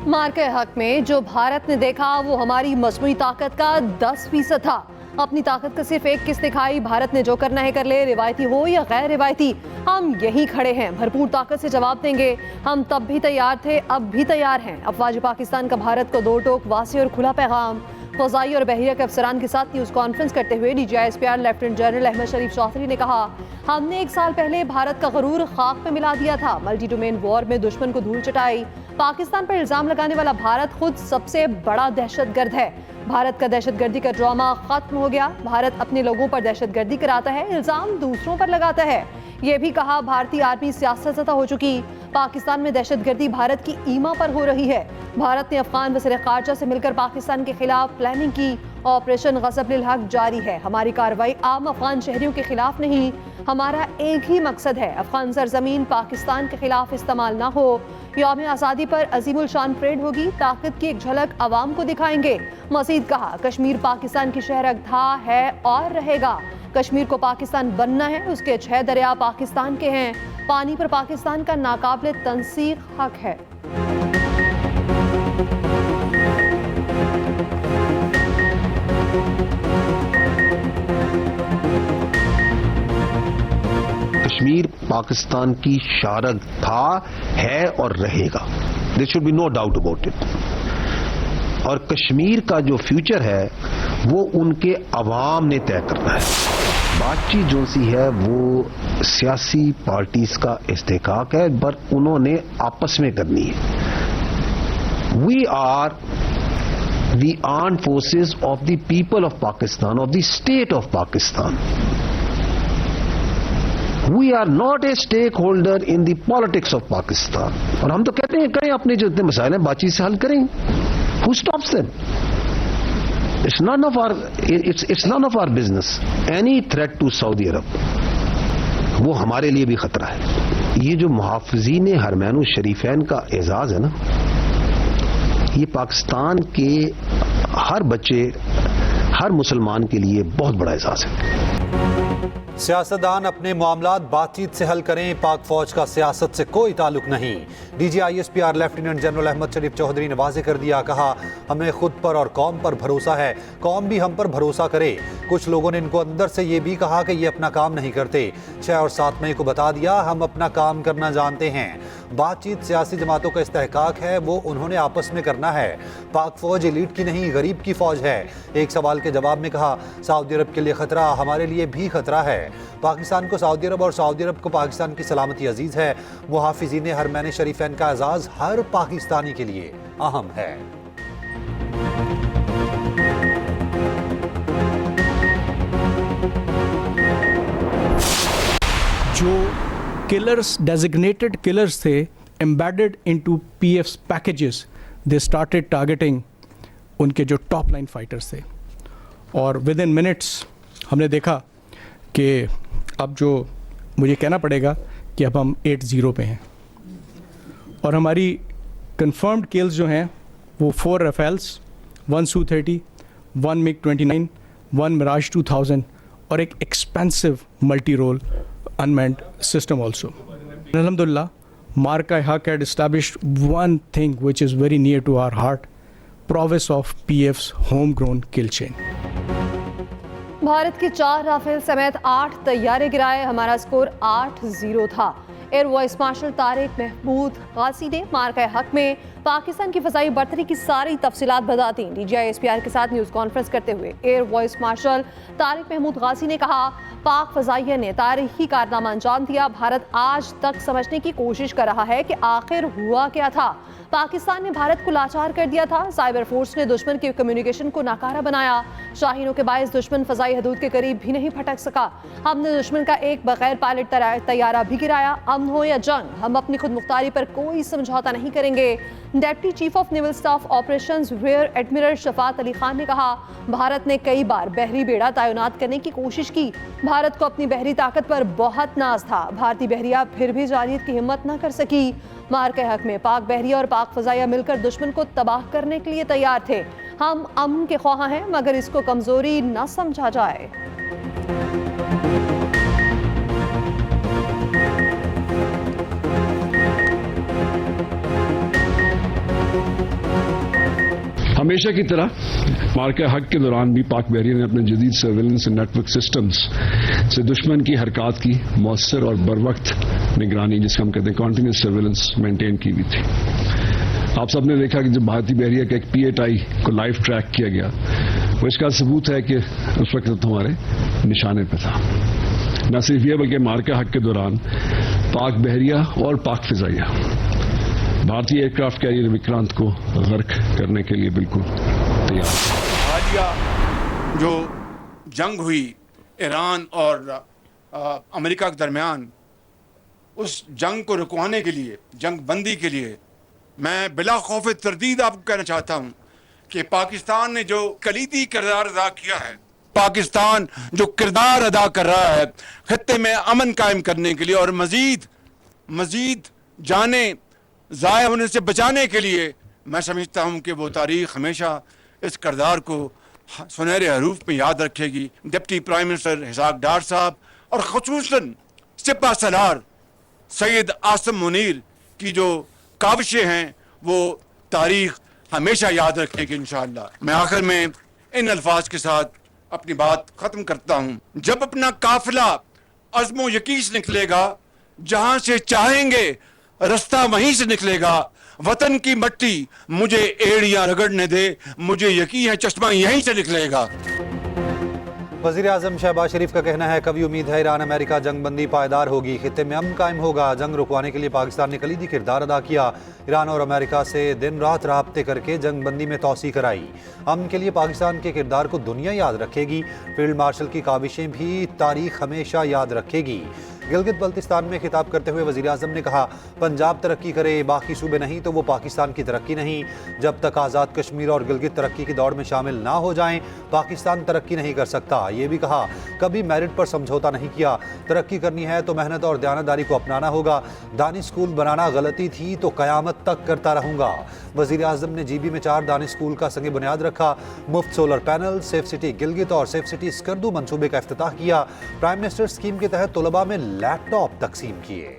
मार्के हक में जो भारत ने देखा वो हमारी मजमूई ताकत का 10% था। अपनी ताकत का सिर्फ एक किस दिखाई, भारत ने जो करना है कर ले, रिवायती हो या गैर रिवायती, हम यहीं खड़े हैं, भरपूर ताकत से जवाब देंगे। हम तब भी तैयार थे, अब भी तैयार हैं। अफवाज पाकिस्तान का भारत को दो टोक वासी और खुला पैगाम। फौजाई और बहरिया के अफसरान के साथ न्यूज़ कॉन्फ्रेंस करते हुए DGI-SPR लेफ्टिनेंट जनरल अहमद शरीफ चौधरी ने कहा, हमने 1 साल पहले भारत का गरूर खाक पे मिला दिया था। मल्टी डोमेन वॉर में दुश्मन को धूल चटाई। पाकिस्तान पर इल्जाम लगाने वाला भारत खुद सबसे बड़ा दहशतगर्द है। भारत का दहशतगर्दी का ड्रामा खत्म हो गया। भारत अपने लोगों पर दहशतगर्दी कराता है, इल्जाम दूसरों पर लगाता है। ये भी कहा, भारतीय आर्मी सियासत हो चुकी। पाकिस्तान में दहशतगर्दी भारत की ईमा पर हो रही है। भारत ने अफगान वज़ीर ख़ारजा से मिलकर पाकिस्तान के खिलाफ प्लानिंग की। ऑपरेशन ग़ज़ब लिल हक़ जारी है। हमारी कार्रवाई आम अफगान शहरियों के खिलाफ नहीं, हमारा एक ही मकसद है, अफगान सरजमीन पाकिस्तान के खिलाफ इस्तेमाल ना हो। यौम आज़ादी पर अजीमुल शान परेड होगी, ताकत की एक झलक आवाम को दिखाएंगे। मज़ीद कहा, कश्मीर पाकिस्तान की शहरक था, है और रहेगा। कश्मीर को पाकिस्तान बनना है, उसके 6 दरिया पाकिस्तान के हैं। पानी पर पाकिस्तान का नाकाबिले तंसीख हक है। कश्मीर पाकिस्तान की शारक था, है और रहेगा। There should be no doubt about it. और कश्मीर का जो फ्यूचर है वो उनके अवाम ने तय करना है। बातचीत जो सी है वो सियासी पार्टीज का इस्तेहकाक है, पर उन्होंने आपस में करनी है। We are the armed forces of the people of Pakistan, of the state of Pakistan. We are not a stake holder in the politics of Pakistan. और हम तो कहते हैं करें, अपने जो इतने मसाइल हैं बातचीत से हल करें। Who stops them? It's none of our business. Any threat to Saudi Arab, वो हमारे लिए भी खतरा है। ये जो मुहाफ़िज़ीन हरमैन शरीफैन का एजाज़ है ना, ये पाकिस्तान के हर बच्चे, हर मुसलमान के लिए बहुत बड़ा एजाज़ है। सियासतदान अपने मामलात बातचीत से हल करें, पाक फौज का सियासत से कोई ताल्लुक नहीं। DGI-SPR लेफ्टिनेंट जनरल अहमद शरीफ चौधरी ने वाज़ेह कर दिया, कहा, हमें खुद पर और कौम पर भरोसा है, कौम भी हम पर भरोसा करे। कुछ लोगों ने इनको अंदर से ये भी कहा कि ये अपना काम नहीं करते। 6 और 7 मई को बता दिया, हम अपना काम करना जानते हैं। बातचीत सियासी जमातों का इस्तेहकाक है, वो उन्होंने आपस में करना है। पाक फौज एलीट की नहीं, गरीब की फौज है। एक सवाल के जवाब में कहा, सऊदी अरब के लिए खतरा, हमारे लिए भी खतरा है। पाकिस्तान को सऊदी अरब और सऊदी अरब को पाकिस्तान की सलामती अजीज है। मुहाफिज़ीन हरमैन शरीफैन का एजाज़ हर पाकिस्तानी के लिए अहम है। जो किलर्स, डेजिग्नेटेड किलर्स थे, embedded into PF's packages, they started targeting उनके जो टॉप लाइन फाइटर्स थे। और विद इन मिनट्स हमने देखा कि अब जो मुझे कहना पड़ेगा कि अब हम 8-0 पे हैं। और हमारी कंफर्म्ड किल्स जो हैं वो 4 राफेल्स, 1 Su-30, 1 MiG-29, 1 Mirage 2000 और एक expensive multi role unmanned system also. Alhamdulillah, Marka Haq had established one thing which is very near to our heart, prowess of PF's homegrown kill chain. Bharat के 4 Rafale समेत 8 तैयारे गिराए। हमारा स्कोर 8-0 था। Air vice marshal Tariq Mahmood Ghazi ने मार्का हक में पाकिस्तान की फ़ज़ाई बर्तरी की सारी तफसीलात बता दी। DGI-SPR के साथ न्यूज़ कॉन्फ्रेंस करते हुए air vice marshal Tariq Mahmood Ghazi ने कहा, पाक फ़ज़ाइया ने तारीखी कारनामा अंजाम दिया। भारत आज तक समझने की कोशिश कर रहा है कि आखिर हुआ क्या था। पाकिस्तान ने भारत को लाचार कर दिया था। साइबर फोर्स ने दुश्मन के कम्युनिकेशन को नाकारा बनाया। शाहीनों के बायस दुश्मन फ़ज़ाई हदूद के करीब भी नहीं फटक सका। हमने दुश्मन का एक बगैर पायलट तैयारा भी गिराया। अमन हो या जंग, हम अपनी खुद मुख्तारी पर कोई समझौता नहीं करेंगे। Deputy chief of naval staff operations rear admiral Shafat Ali Khan ने कहा, भारत ने कई बार बहरी बेड़ा तैनात करने की कोशिश की। भारत को अपनी बहरी ताकत पर बहुत नाज था। भारतीय बहरिया फिर भी जारियत की हिम्मत न कर सकी। मार्के हक में पाक बहरिया और पाक फ़ज़ाइया मिलकर दुश्मन को तबाह करने के लिए तैयार थे। हम अमन के ख्वाह हैं, मगर इसको कमज़ोरी न समझा जाए। हमेशा की तरह मार्का हक के दौरान भी पाक बहरिया ने अपने जदीद सर्वेलेंस एंड नेटवर्क सिस्टम्स से दुश्मन की हरकत की मौसर और बर वक्त निगरानी, जिसका हम कहते हैं कॉन्टीन्यूस सर्वेलेंस, मेंटेन की हुई थी। आप सबने देखा कि जब भारतीय बहरिया का एक PATI को लाइव ट्रैक किया गया, वो इसका सबूत है कि उस वक्त तो हमारे निशाने पर था। न सिर्फ ये बल्कि मार्का हक के दौरान पाक बहरिया और पाक फिजाइया भारतीय एयरक्राफ्ट कैरियर विक्रांत को गर्क करने के लिए बिल्कुल तैयार है। हालिया जो जंग हुई ईरान और अमेरिका के दरमियान, उस जंग को रुकवाने के लिए, जंग बंदी के लिए, मैं बिला खौफ तरदीद आपको कहना चाहता हूँ कि पाकिस्तान ने जो कलीदी किरदार अदा किया है, पाकिस्तान जो किरदार अदा कर रहा है खत्ते में अमन कायम करने के लिए और मजीद जाने ज़ाया होने से बचाने के लिए, मैं समझता हूँ कि वो तारीख़ हमेशा इस किरदार को सुनहरे हरूफ में याद रखेगी। डिप्टी प्राइम मिनिस्टर इसहाक डार साहब और ख़ुसूसन सिपा सलार सैयद आसिम मुनीर की जो काविशें हैं वो तारीख़ हमेशा याद रखेगी इंशाअल्लाह। मैं आखिर में इन अल्फाज के साथ अपनी बात ख़त्म करता हूँ। जब अपना काफिला अज़्मो यकीन से निकलेगा, जहाँ से चाहेंगे रास्ता वहीं से निकलेगा। वतन की मट्टी मुझे एड़ियां रगड़ने दे, मुझे यकीन है चश्मा यहीं से निकलेगा। वज़ीर आज़म शहबाज शरीफ का कहना है, कभी उम्मीद है ईरान अमेरिका जंगबंदी पायदार होगी, खित्ते में अमन कायम होगा। जंग रुकवाने के लिए पाकिस्तान ने कलीदी किरदार अदा किया। ईरान और अमेरिका से दिन रात राब्ते करके जंगबंदी में तोसी कराई। अमन के लिए पाकिस्तान के किरदार को दुनिया याद रखेगी। फील्ड मार्शल की काविशें भी तारीख हमेशा याद रखेगी। गिलगित बल्तिस्तान में खिताब करते हुए वज़ीर आज़म ने कहा, पंजाब तरक्की करे, बाकी सूबे नहीं तो वो पाकिस्तान की तरक्की नहीं। जब तक आज़ाद कश्मीर और गिलगित तरक्की की दौड़ में शामिल ना हो जाएं, पाकिस्तान तरक्की नहीं कर सकता। ये भी कहा, कभी मेरिट पर समझौता नहीं किया। तरक्की करनी है तो मेहनत और दयानतदारी को अपनाना होगा। दानिश स्कूल बनाना गलती थी तो क़यामत तक करता रहूँगा। वज़ीर आज़म ने GB में 4 दानिश स्कूल का संग बुनियाद रखा। मुफ्त solar panel, safe city Gilgit और सेफ सिटी स्कर्दू मंसूबे का इफ्तिताह किया। प्राइम मिनिस्टर स्कीम के तहत तलबा में लैपटॉप तकसीम किए।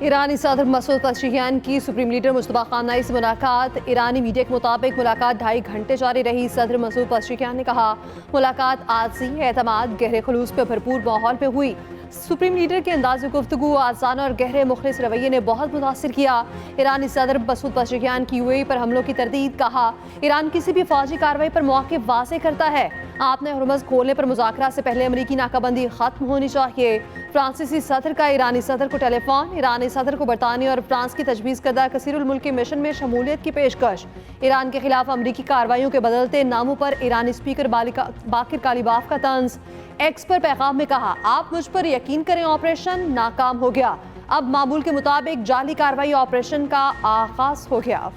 ईरानी सदर मसूद पज़ेशिकियान की सुप्रीम लीडर मुस्तफा खामनई से मुलाकात। ईरानी मीडिया के मुताबिक मुलाकात 2.5 घंटे जारी रही। सदर मसूद पज़ेशिकियान ने कहा, मुलाकात आज़ी एतमाद गहरे खुलूस पे भरपूर माहौल पे हुई। सुप्रीम लीडर के अंदाज़ गुफ्तगू, आसाना और गहरे मुखलिस रवैये ने बहुत मुतासिर किया। ईरानी सदर मसूद पज़ेशिकियान की UAE पर हमलों की तरदीद। कहा, ईरान किसी भी फौजी कार्रवाई पर मौक़िफ़ वाज़ेह करता है। आपने हुर्मुज़ खोलने पर मुज़ाकरा से पहले अमरीकी नाकाबंदी खत्म होनी चाहिए। फ्रांसीसी सदर का ईरानी सदर को टेलीफोन। ईरानी सदर को बरतानिया और फ्रांस की तजवीज़ करदा कसीरुल मुल्की मिशन में शमूलियत की पेशकश। ईरान के खिलाफ अमरीकी कार्रवाइयों के बदलते नामों पर ईरानी स्पीकर बाकिर कालीबाफ का तंज। एक्स पर पैगाम में कहा, आप मुझ पर यकीन करें, ऑपरेशन नाकाम हो गया। अब मामूल के मुताबिक जाली कार्रवाई ऑपरेशन का आगाज हो गया।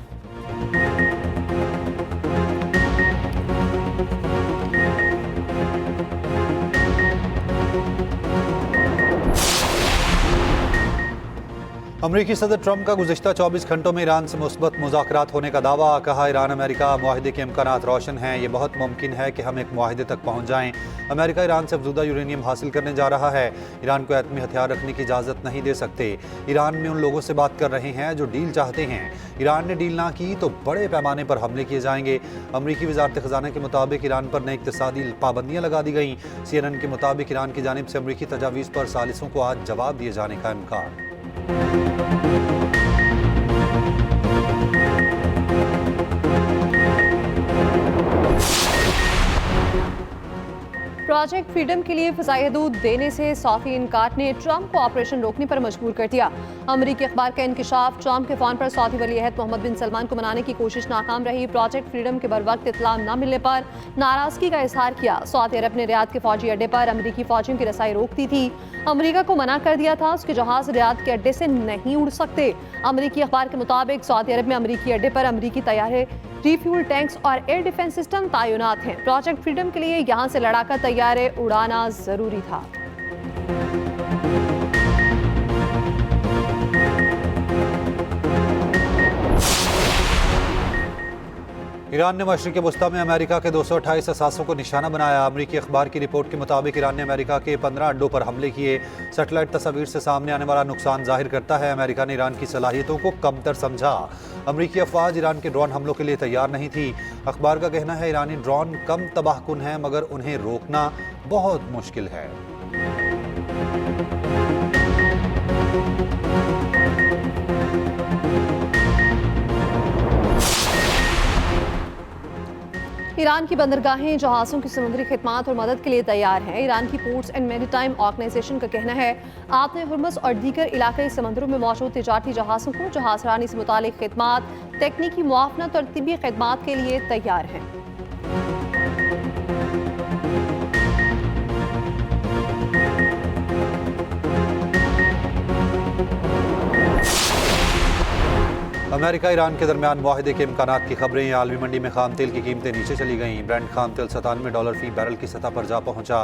अमरीकी सदर ट्रंप का गुज़िश्ता 24 घंटों में ईरान से मुस्बत मुज़ाकरात होने का दावा। कहा, ईरान अमेरिका मुआहदे के इम्कानात रोशन हैं। ये बहुत मुमकिन है कि हम एक मुआहदे तक पहुँच जाएँ। अमेरिका ईरान से अफज़ूदा यूरेनियम हासिल करने जा रहा है। ईरान को एटमी हथियार रखने की इजाज़त नहीं दे सकते। ईरान में उन लोगों से बात कर रहे हैं जो डील चाहते हैं। ईरान ने डील ना की तो बड़े पैमाने पर हमले किए जाएंगे। अमरीकी वज़ारत ख़ज़ाना के मुताबिक ईरान पर नई इक़्तिसादी पाबंदियाँ लगा दी गईं। CNN के मुताबिक ईरान की जानिब से अमरीकी तजावीज़ पर सालिसों को आज जवाब दिए जाने का इम्कान। प्रोजेक्ट फ्रीडम के लिए फ़ज़ाई हदूद देने से सौफ़ी इनकार ने ट्रंप को ऑपरेशन रोकने पर मजबूर कर दिया। अमरीकी अखबार का इंकशाफ, ट्रंप के फ़ोन पर सऊदी वलीअहद मोहम्मद बिन सलमान को मनाने की कोशिश नाकाम रही। प्रोजेक्ट फ्रीडम के बरवक्त इत्तला न मिलने पर नाराज़गी का इजहार किया। सऊदी अरब ने रियाद के फौजी अड्डे पर अमरीकी फौजियों की रसाई रोक दी थी। अमरीका को मना कर दिया था, उसके जहाज रियाद के अड्डे से नहीं उड़ सकते। अमरीकी अखबार के मुताबिक सऊदी अरब में अमरीकी अड्डे पर अमरीकी तैयारे, रिफ्यूल टैंक्स और एयर डिफेंस सिस्टम तैनात हैं। प्रोजेक्ट फ्रीडम के लिए यहाँ से लड़ाका तैयारे उड़ाना जरूरी था। ईरान ने मशरिक़ वस्ता में अमेरिका के 228 असासों को निशाना बनाया। अमरीकी अखबार की रिपोर्ट के मुताबिक ईरान ने अमेरिका के 15 अड्डों पर हमले किए। सैटेलाइट तस्वीर से सामने आने वाला नुकसान जाहिर करता है अमेरिका ने ईरान की सलाहियतों को कमतर समझा। अमरीकी अफवाज ईरान के ड्रोन हमलों के लिए तैयार नहीं थी। अखबार का कहना है ईरानी ड्रोन कम तबाहकुन हैं मगर उन्हें रोकना बहुत मुश्किल है। ईरान की बंदरगाहें जहाज़ों की समुद्री खिदमत और मदद के लिए तैयार हैं। ईरान की पोर्ट्स एंड मैरीटाइम ऑर्गेनाइजेशन का कहना है आपने हुर्मुज़ और दीगर इलाकाई समंदरों में मौजूद तिजारती जहाज़ों को जहाज़रानी से मुतालिक खिदमत, तकनीकी मुआवनत और तिब्बी खिदमत के लिए तैयार हैं। अमेरिका ईरान के दरमियान मुआहदे के इम्कानात की खबरें। आलमी मंडी में खाम तेल की कीमतें नीचे चली गईं। ब्रेंट खाम तेल $97 फी बैरल की सतह पर जा पहुंचा।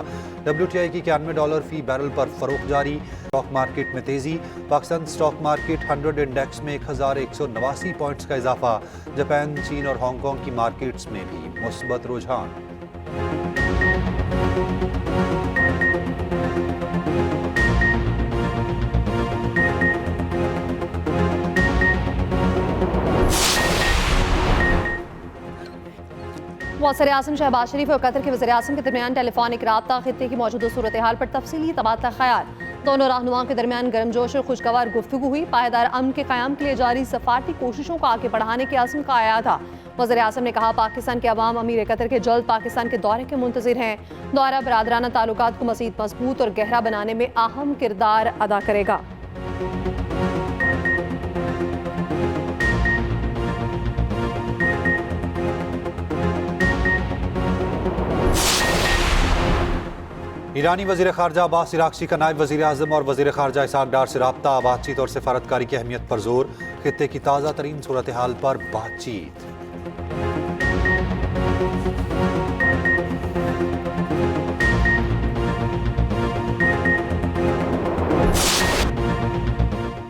WTI की $91 फी बैरल पर फरोख्त जारी। स्टॉक मार्केट में तेजी। पाकिस्तान स्टॉक मार्केट 100 इंडेक्स में 1189 पॉइंट्स का इजाफा। जापान, चीन और हांगकांग की मार्केट्स में भी मुस्बत रुझान। वज़ीर-ए-आज़म शहबाज शरीफ और कतर के वज़ीर-ए-आज़म के दरमियान टेलीफोनिक राब्ता खित्ते की मौजूदा सूरत हाल पर तफसीली तबादला ख्याल। दोनों रहनुमाओं के दरमियान गर्मजोश और खुशगवार गुफ्तगू हुई। पायदार अमन के क़याम के लिए जारी सफारती कोशिशों को आगे बढ़ाने के अज़्म का आया था। वज़ीर-ए-आज़म ने कहा पाकिस्तान के अवाम अमीर कतर के जल्द पाकिस्तान के दौरे के मुंतज़िर हैं। दौरा बरादराना ताल्लुकात को मज़ीद मजबूत और गहरा बनाने में अहम किरदार अदा करेगा। ईरानी वज़ीर ख़ारजा अब्बास इराक़ची का नायब वज़ीर आज़म और वज़ीर ख़ारजा इसहाक़ डार से राब्ता। बातचीत और सफारतकारी की अहमियत पर जोर। खित्ते की ताज़ा तरीन सूरत हाल पर बातचीत।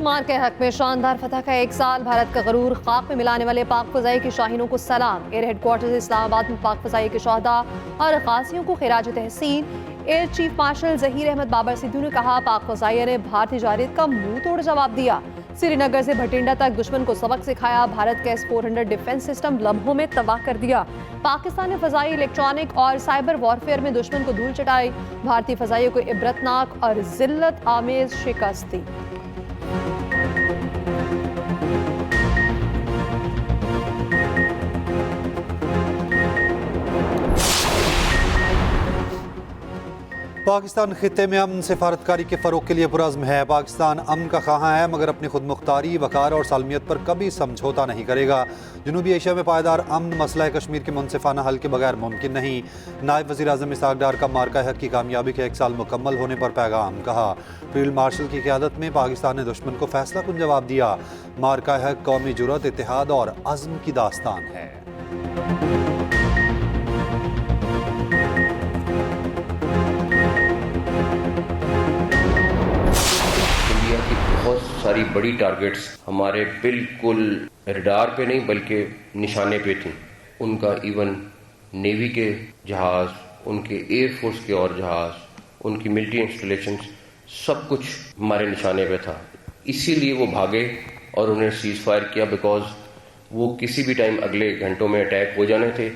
मार के हक में शानदार फतह का 1 साल। भारत का गरूर खाक में मिलाने वाले पाक फ़ज़ाई के शाहीनों को सलाम। एयर हेडक्वार्टर इस्लामाबाद में पाक फ़ज़ाई के शहदा और गाज़ियों को खिराज तहसीन। Air chief marshal Zaheer Ahmed Babar Sidhu ने कहा पाक फ़ज़ाइया ने भारतीय जारियत का मुंह तोड़ जवाब दिया। श्रीनगर से भटिंडा तक दुश्मन को सबक सिखाया। भारत का S-400 डिफेंस सिस्टम लम्हों में तबाह कर दिया। पाकिस्तान ने फ़ज़ाई, इलेक्ट्रॉनिक और साइबर वॉरफेयर में दुश्मन को धूल चटाई। भारतीय फ़ज़ाइयों को इबरतनाक और जिल्लत आमेज शिकस्त दी। पाकिस्तान खित्ते में अमन सिफारतकारी के फ़रोग के लिए पुरज़्म है। पाकिस्तान अमन का ख़्वाह है मगर अपनी खुद मुख्तारी, वक़ार और सालमियत पर कभी समझौता नहीं करेगा। जनूबी एशिया में पायदार अमन मसला कश्मीर के मुनसिफाना हल के बगैर मुमकिन नहीं। नायब वज़ीर आज़म इसहाक़ डार का मार्का हक की कामयाबी के 1 साल मुकम्मल होने पर पैगाम। कहा फील्ड मार्शल की क़यादत में पाकिस्तान ने दुश्मन को फैसला कुन जवाब दिया। मार्का हक कौमी जुर्रत, इत्तेहाद और अज़्म की दास्तान है। बहुत सारी बड़ी टारगेट्स हमारे बिल्कुल रडार पे नहीं बल्कि निशाने पे थी। उनका इवन नेवी के जहाज़, उनके एयरफोर्स के और जहाज़, उनकी मिलिट्री इंस्टॉलेशंस, सब कुछ हमारे निशाने पे था। इसीलिए वो भागे और उन्हें सीज फायर किया बिकॉज वो किसी भी टाइम अगले घंटों में अटैक हो जाने थे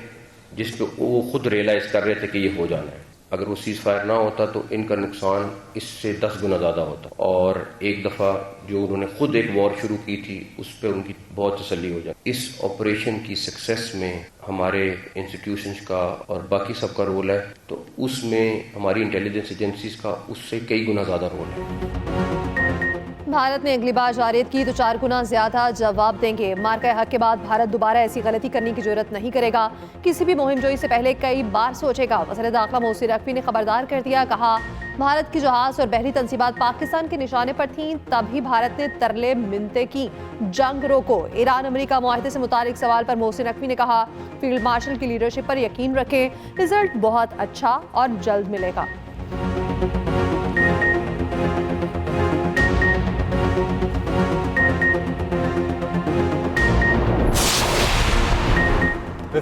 जिस पे वो खुद रियलाइज़ कर रहे थे कि ये हो जाना है। अगर वो सीज फायर ना होता तो इनका नुकसान इससे 10 गुना ज़्यादा होता। और एक दफ़ा जो उन्होंने खुद एक वॉर शुरू की थी उस पर उनकी बहुत तसल्ली हो जाए। इस ऑपरेशन की सक्सेस में हमारे इंस्टीट्यूशंस का और बाकी सबका रोल है, तो उसमें हमारी इंटेलिजेंस एजेंसीज का उससे कई गुना ज़्यादा रोल है। भारत ने अगली बार जारियत की तो 4 गुना ज्यादा जवाब देंगे। मार्का हक के बाद भारत दोबारा ऐसी गलती करने की जरूरत नहीं करेगा। किसी भी मुहिम जोई से पहले कई बार सोचेगा। वज़ीर दाखिला मोहसिन नकवी ने खबरदार कर दिया। कहा भारत की जहाज और बहरी तंसीबात पाकिस्तान के निशाने पर थीं, तभी भारत ने तरले मिन्ते की जंग रोको। ईरान अमेरिका मुआहदे से मुतालिक सवाल पर मोहसिन नकवी ने कहा फील्ड मार्शल की लीडरशिप पर यकीन रखें, रिजल्ट बहुत अच्छा और जल्द मिलेगा।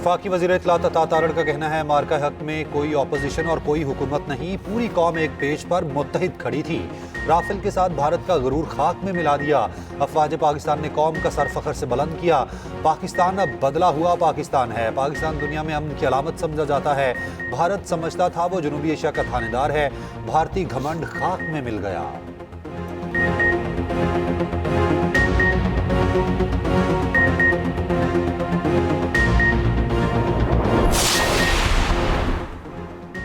वफाकी वज़ीर इत्तलात अता तारड़ का कहना है मार्का हक में कोई ऑपोजिशन और कोई हुकूमत नहीं, पूरी कौम एक पेज पर मुत्तहिद खड़ी थी। राफेल के साथ भारत का गरूर खाक में मिला दिया। अफवाज पाकिस्तान ने कौम का सर फख्र से बुलंद किया। पाकिस्तान अब बदला हुआ पाकिस्तान है। पाकिस्तान दुनिया में अमन की अलामत समझा जाता है। भारत समझता था वो जनूबी एशिया का थानेदार है। भारतीय घमंड खाक में मिल गया।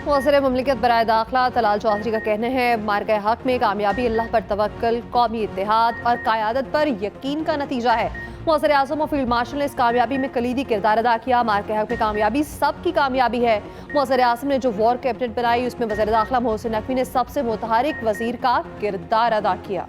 वज़ीर मुमलिकत बराए दाखिला तलाल चौधरी का कहना है मार्का हक में कामयाबी अल्लाह पर तवक्कल, कौमी इत्तेहाद और क़यादत पर यकीन का नतीजा है। वज़ीर आज़म और फील्ड मार्शल ने इस कामयाबी में कलीदी किरदार अदा किया। मार्का हक में कामयाबी सबकी कामयाबी है। वज़ीर आज़म ने जो वॉर कैबिनेट बनाई उसमें वज़ीर दाखिला मोहसिन नकवी ने सबसे मुतहरिक वज़ीर का किरदार अदा किया।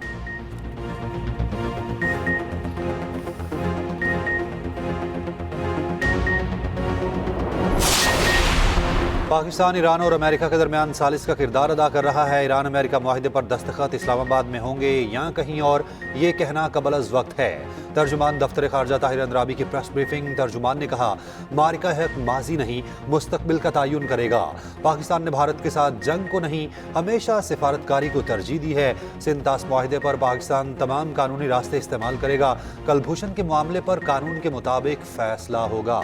पाकिस्तान ईरान और अमेरिका के दरमियान सालिस का किरदार अदा कर रहा है। ईरान अमेरिका मुआहिदे पर दस्तखत इस्लामाबाद में होंगे या कहीं और, ये कहना कबल अज़ वक्त है। तर्जुमान दफ्तर खारजा ताहिर अंद्राबी की प्रेस ब्रीफिंग। तर्जुमान ने कहा मारिका हक माजी नहीं मुस्तकबिल का तयन करेगा। पाकिस्तान ने भारत के साथ जंग को नहीं हमेशा सिफारतकारी को तरजीह दी है। सिंतास मुआहिदे पर पाकिस्तान तमाम कानूनी रास्ते इस्तेमाल करेगा। कलभूषण के मामले पर कानून के मुताबिक फैसला होगा।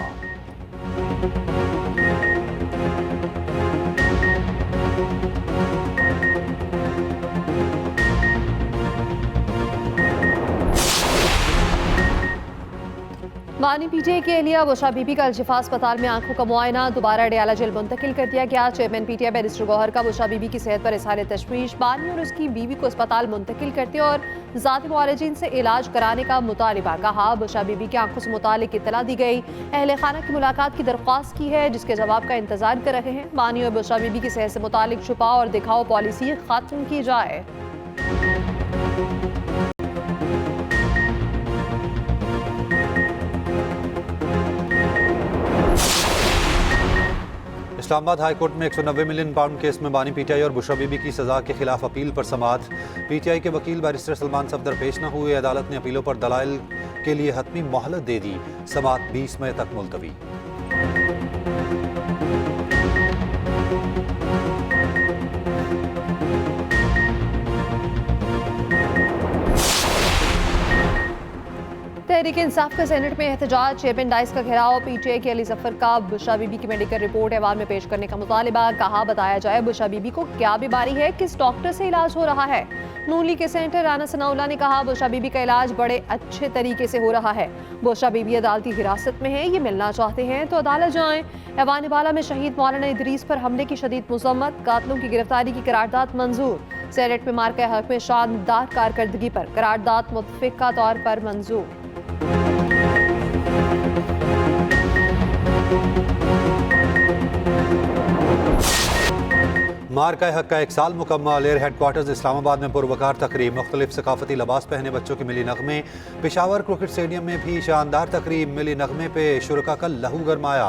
बानी पीटीआई के एहलिया बुशरा बीबी का अल-शिफा अस्पताल में आंखों का मुआयना, दोबारा डयाला जेल मुंतकिल कर दिया गया। चेयरमैन पीटीआई बैरिस्टर गौहर का बुशरा बीबी की सेहत पर इज़हार तशवीश। बानी और उसकी बीवी को अस्पताल मुंतकिल करते और ज़ाती मुआलजीन से इलाज कराने का मुतालिबा। कहा बुशरा बीबी की आंखों से मुतालिक इत्तला दी गई। अहले खाना की मुलाकात की दरख्वास्त की है जिसके जवाब का इंतजार कर रहे हैं। बानी और बुशरा बीबी की सेहत से मुतालिक छुपाओ और दिखाओ पॉलिसी खत्म की जाए। इस्लामाबाद हाई कोर्ट में 190 मिलियन पाउंड केस में बानी पीटीआई और बुशरा बीबी की सजा के खिलाफ अपील पर समाअत। पीटीआई के वकील बैरिस्टर सलमान सफदर पेश न हुए। अदालत ने अपीलों पर दलाइल के लिए हतमी मोहलत दे दी। समाअत 20 मई तक मुलतवी। तहरीक इंसाफ का सेनेट में एहतजाज। चेयरमैन डाइस का घेराव। पीटीआई के अली जफर का बुशरा बीबी की मेडिकल रिपोर्ट ऐवान में पेश करने का मुतालिबा। कहा बताया जाए बुशरा बीबी को क्या बीमारी है, किस डॉक्टर से इलाज हो रहा है। नून लीग के सेनेटर राना सनाउल्लाह ने कहा बुशरा बीबी का इलाज बड़े अच्छे तरीके से हो रहा है। बुशरा बीबी अदालती हिरासत में है, ये मिलना चाहते हैं तो अदालत जाएं। ऐवान बाला में शहीद मौलाना इदरीस पर हमले की शदीद मजम्मत। कातलों की गिरफ्तारी की करारदाद मंजूर। सेनेट में मार्का हक में शानदार कारकर्दगी पर करारदाद मुतफ़िक़ा तौर पर मंजूर। मार्का हक का 1 साल मुकम्मल। एयर हेडक्वार्टर्स इस्लामाबाद में पुरवकार तकरीब। मुख्तलिफ सकाफती लिबास पहने बच्चों के मिली नगमे। पेशावर क्रिकेट स्टेडियम में भी शानदार तकरीब। मिली नगमे पे शुरका का लहू गरमाया।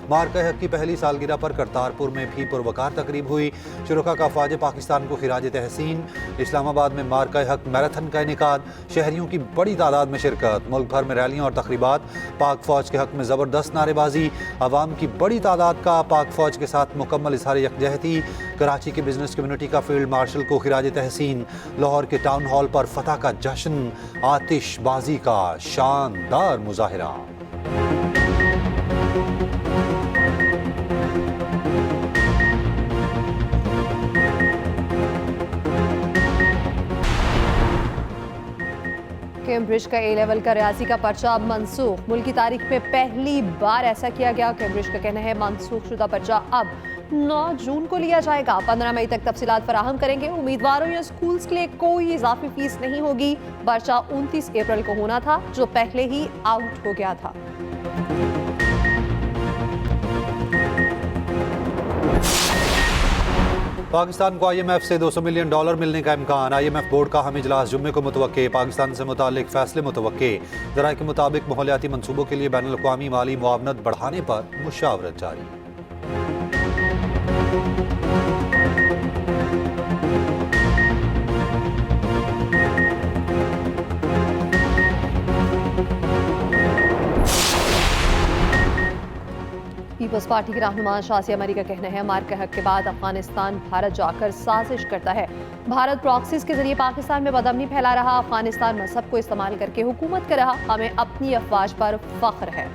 मार्का हक की पहली सालगिरह पर करतारपुर में भी पुरवकार तकरीब हुई। शुरका का अफवाज पाकिस्तान को खिराज तहसीन। इस्लामाबाद में मार्का हक मैराथन का इनेकाद। शहरियों की बड़ी तादाद में शिरकत। मुल्क भर में रैलियाँ और तकरीबात। पाक फौज के हक में ज़बरदस्त नारेबाजी। अवाम की बड़ी तादाद का पाक फौज के साथ मुकम्मल इज़हार यकजहती। कराची की बिजनेस कम्युनिटी का फील्ड मार्शल को खिराज तहसीन। लाहौर के टाउन हॉल पर फतह का जश्न। आतिशबाजी का शानदार मुजाहिरा। कैम्ब्रिज का ए लेवल का रियाजी का पर्चा मनसूख। मुल्क की तारीख में पहली बार ऐसा किया गया। कैम्ब्रिज का कहना है मनसूख शुदा पर्चा अब 9 जून को लिया जाएगा। 15 मई तक तफसीलात फराहम करेंगे। उम्मीदवारों या स्कूल्स के लिए कोई इजाफी फीस नहीं होगी। पर्चा 29 अप्रैल को होना था जो पहले ही आउट हो गया था। पाकिस्तान को IMF से $200 मिलियन मिलने का इम्कान। IMF बोर्ड का हम इजलास जुम्मे को मुतवक्के। पाकिस्तान से मुतालिक फैसले मुतवक्के। ज़राए के मुताबिक माहौलियाती मनसूबों के लिए बैनुल-अक़वामी माली मुआवनत बढ़ाने पर मुशावरत जारी। पीपल्स पार्टी के रहनुमा शाज़ी अमरी का कहना है, मार्का हक के बाद अफगानिस्तान भारत जाकर साजिश करता है। भारत प्रॉक्सीज के जरिए पाकिस्तान में बदअमनी फैला रहा, अफगानिस्तान मजहब को इस्तेमाल करके हुकूमत कर रहा। हमें अपनी अफवाज पर फख्र है।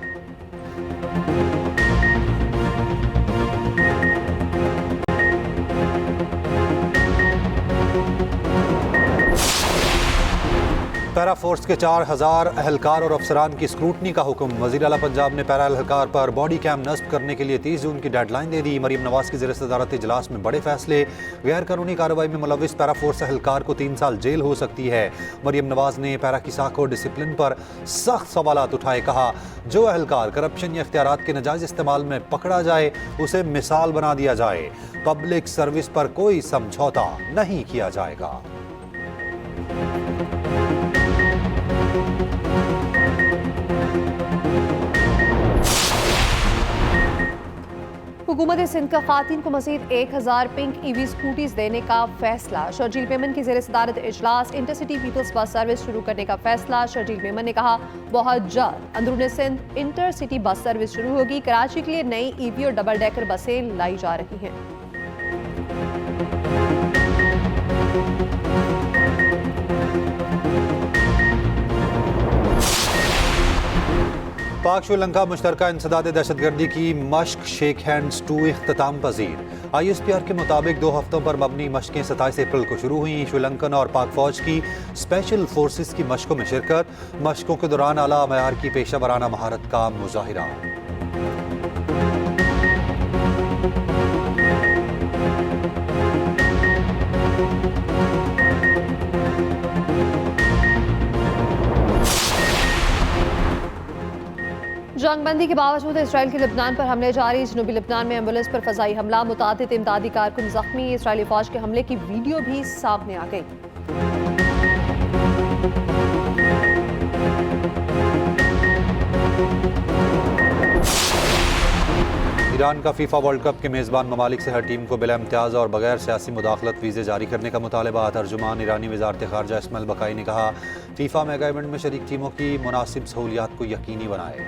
पैरा फोर्स के 4000 अहलकार और अफसरान की स्क्रूटनी का हुक्म। वज़ीर आला पंजाब ने पैरा अहलकार पर बॉडी कैम नस्ब करने के लिए 30 जून की डेडलाइन दे दी। मरीम नवाज की ज़ेर-ए-सदारत इजलास में बड़े फैसले। गैर कानूनी कार्रवाई में मुलव्विस पैरा फोर्स अहलकार को 3 साल जेल हो सकती है। मरीम नवाज ने पैरा की साख और डिसिप्लिन पर सख्त सवालात उठाए। कहा, जो अहलकार करप्शन या इख्तियारात के नाजायज़ इस्तेमाल में पकड़ा जाए उसे मिसाल बना दिया जाए। पब्लिक सर्विस पर कोई समझौता नहीं किया जाएगा। हुकूमत सिंध का खातिन को मज़ीद 1000 पिंक ईवी स्कूटीज देने का फैसला। शर्जील मेमन की ज़ेर-ए-सदारत इजलास। इंटरसिटी पीपल्स बस सर्विस शुरू करने का फैसला। शर्जील मेमन ने कहा, बहुत जल्द अंदरूनी सिंध इंटरसिटी बस सर्विस शुरू होगी। कराची के लिए नई ईवी और डबल डेकर बसें लाई जा रही हैं। पाक श्रीलंका मुश्तरका इंसदाद दहशतगर्दी की मश्क शेख हैंड्स 2 इख्तिताम पजीर। ISPR के मुताबिक 2 हफ्तों पर मबनी मशकें 27 अप्रैल को शुरू हुई। श्रीलंकन और पाक फौज की स्पेशल फोर्सेस की मशकों में शिरकत। मशकों के दौरान आला मयार की पेशा वराना महारत का मुजाहिरा। जंगबंदी के बावजूद इसराइल के लिबनान पर हमले जारी। जनूबी लिबनान में एम्बुलेंस पर फजाई हमला, मुतादिद इमदादी कारकुन जख्मी। इसराइली फौज के हमले की वीडियो भी सामने आ गई। ईरान का फीफा वर्ल्ड कप के मेज़बान ममालिक से हर टीम को बिला इम्तियाज़ और बगैर सियासी मुदाखलत वीज़े जारी करने का मुतालबा। तर्जुमान ईरानी वज़ारत ख़ारजा इस्माइल बकाई ने कहा, फीफा मेगा इवेंट में शरीक टीमों की मुनासिब सहूलियात को यकीनी बनाए।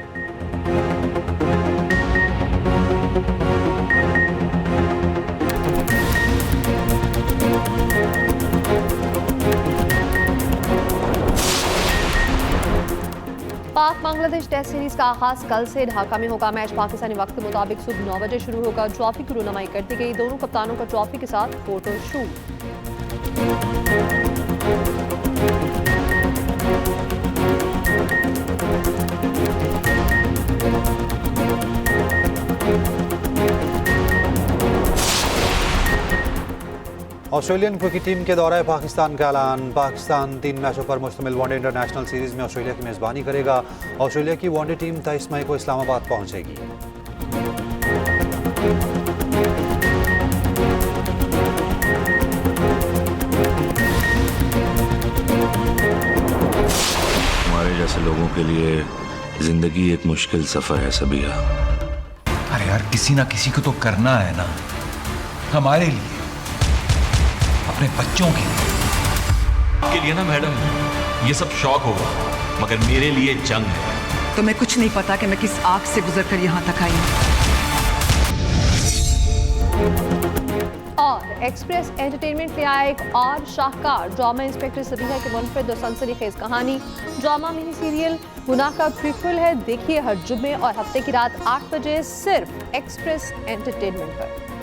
पाक बांग्लादेश टेस्ट सीरीज का आगाज कल से ढाका में होगा। मैच पाकिस्तानी वक्त के मुताबिक सुबह 9 बजे शुरू होगा। ट्रॉफी की रुनमाई कर दी गई। दोनों कप्तानों का ट्रॉफी के साथ photo shoot. Australian cricket team के दौरे पाकिस्तान का ऐलान। पाकिस्तान 3 मैचों पर मुश्तमिल वनडे इंटरनेशनल सीरीज में ऑस्ट्रेलिया की मेज़बानी करेगा। ऑस्ट्रेलिया की वनडे टीम 23 मई को इस्लामाबाद पहुंचेगी। हमारे जैसे लोगों के लिए जिंदगी एक मुश्किल सफर है सबिया। अरे यार, किसी ना किसी को तो करना है ना, हमारे लिए, अपने बच्चों के लिए। आपके लिए ना मैडम ये सब शौक होगा, मगर मेरे लिए जंग है। तो मैं कुछ नहीं पता कि मैं किस आग से गुजरकर यहाँ तक आई हूँ। और एक्सप्रेस एंटरटेनमेंट ले आया एक और शाहकार ड्रामा। इंस्पेक्टर सबीना की मुनफरिद और सनसनीखेज कहानी। ड्रामा मिनी सीरियल गुनाह का प्रीक्वल है। देखिए हर जुम्मे और हफ्ते की रात 8 बजे सिर्फ एक्सप्रेस एंटरटेनमेंट पर।